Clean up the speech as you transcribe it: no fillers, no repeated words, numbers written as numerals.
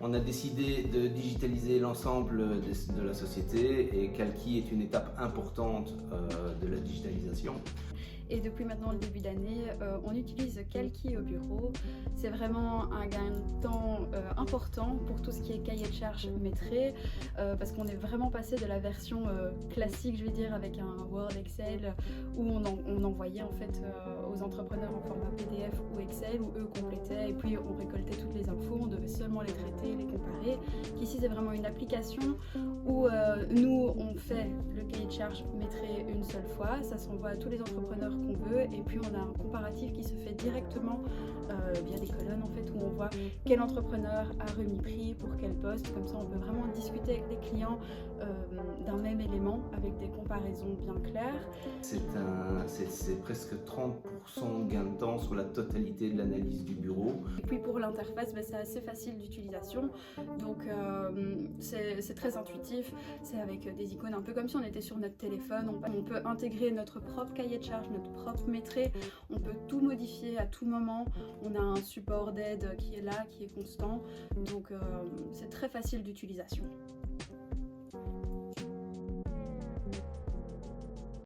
On a décidé de digitaliser l'ensemble de la société et Calki est une étape importante de la digitalisation. Et depuis maintenant le début d'année, on utilise Calki au bureau. C'est vraiment un gain de temps important pour tout ce qui est cahier de charges maîtrisé, parce qu'on est vraiment passé de la version classique, je vais dire, avec un Word, Excel, où on envoyait en fait aux entrepreneurs en format PDF ou Excel, où eux complétaient et puis on récoltait toutes les infos, on devait seulement les traiter, les comparer. Ici c'est vraiment une application où nous on fait le cahier de charges maîtrisé une seule fois, ça s'envoie à tous les entrepreneurs qu'on veut et puis on a un comparatif qui se fait directement via des colonnes en fait, où on voit quel entrepreneur a remis prix pour quel poste. Comme ça on peut vraiment discuter avec les clients d'un même élément avec des comparaisons bien claires. C'est presque 30% de gain de temps sur la totalité de l'analyse du bureau. Et puis pour l'interface, c'est assez facile d'utilisation, donc c'est très intuitif, c'est avec des icônes un peu comme si on était sur notre téléphone. On peut intégrer notre propre cahier de charges, notre propre maîtrise, on peut tout modifier à tout moment, on a un support d'aide qui est là, qui est constant, donc c'est très facile d'utilisation.